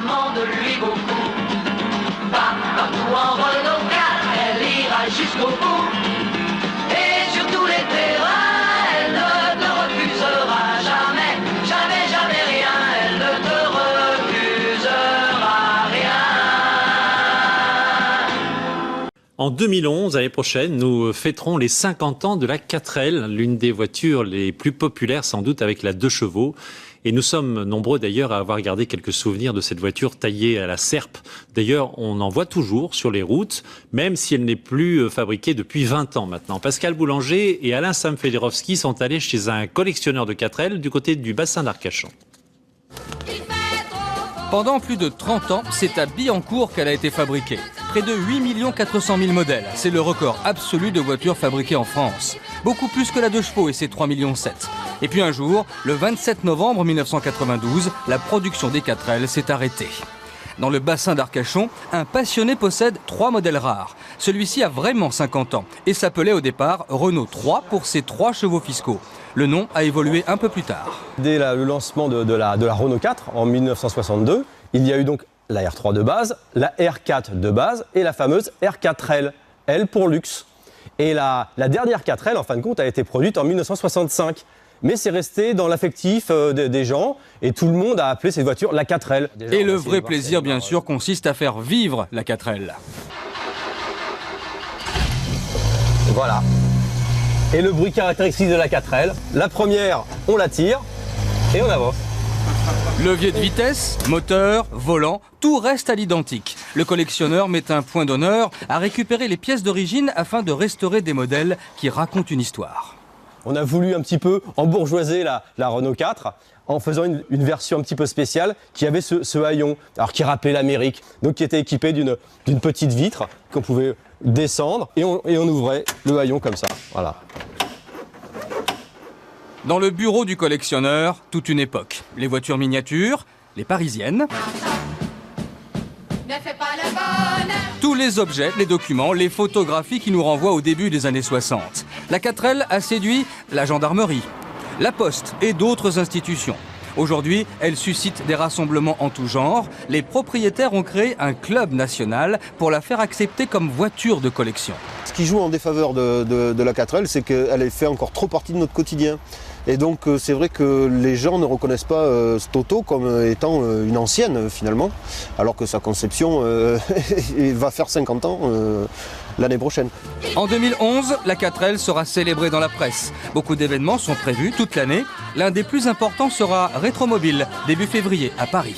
demande-lui beaucoup. Partout en Renault 4, elle ira jusqu'au bout. Et sur tous les terrains, elle ne te refusera jamais, jamais, jamais rien. Elle ne te refusera rien. En 2011, l'année prochaine, nous fêterons les 50 ans de la 4L, l'une des voitures les plus populaires sans doute avec la 2 chevaux. Et nous sommes nombreux d'ailleurs à avoir gardé quelques souvenirs de cette voiture taillée à la serpe. D'ailleurs, on en voit toujours sur les routes, même si elle n'est plus fabriquée depuis 20 ans maintenant. Pascal Boulanger et Alain Samfederowski sont allés chez un collectionneur de 4L du côté du bassin d'Arcachon. Pendant plus de 30 ans, c'est à Billancourt qu'elle a été fabriquée. Près de 8 400 000 modèles. C'est le record absolu de voitures fabriquées en France. Beaucoup plus que la 2 chevaux et ses 3,7 millions. Et puis un jour, le 27 novembre 1992, la production des 4L s'est arrêtée. Dans le bassin d'Arcachon, un passionné possède 3 modèles rares. Celui-ci a vraiment 50 ans et s'appelait au départ Renault 3 pour ses 3 chevaux fiscaux. Le nom a évolué un peu plus tard. Dès le lancement de la Renault 4 en 1962, il y a eu donc la R3 de base, la R4 de base et la fameuse R4L, L pour luxe. Et la dernière 4L, en fin de compte, a été produite en 1965. Mais c'est resté dans l'affectif des gens et tout le monde a appelé cette voiture la 4L. Et le vrai plaisir, bien sûr, consiste à faire vivre la 4L. Voilà. Et le bruit caractéristique de la 4L, la première, on la tire et on avance. Levier de vitesse, moteur, volant, tout reste à l'identique. Le collectionneur met un point d'honneur à récupérer les pièces d'origine afin de restaurer des modèles qui racontent une histoire. On a voulu un petit peu embourgeoiser la Renault 4 en faisant une version un petit peu spéciale qui avait ce haillon, alors qui rappelait l'Amérique, donc qui était équipé d'une petite vitre qu'on pouvait descendre et on ouvrait le haillon comme ça. Voilà. Dans le bureau du collectionneur, toute une époque. Les voitures miniatures, les parisiennes. Ne fais pas le bonheur. Tous les objets, les documents, les photographies qui nous renvoient au début des années 60. La 4L a séduit la gendarmerie, la poste et d'autres institutions. Aujourd'hui, elle suscite des rassemblements en tout genre. Les propriétaires ont créé un club national pour la faire accepter comme voiture de collection. Ce qui joue en défaveur de la 4L, c'est qu'elle fait encore trop partie de notre quotidien. Et donc c'est vrai que les gens ne reconnaissent pas cette auto comme étant une ancienne finalement, alors que sa conception va faire 50 ans l'année prochaine. En 2011, la 4L sera célébrée dans la presse. Beaucoup d'événements sont prévus toute l'année. L'un des plus importants sera Rétromobile, début février à Paris.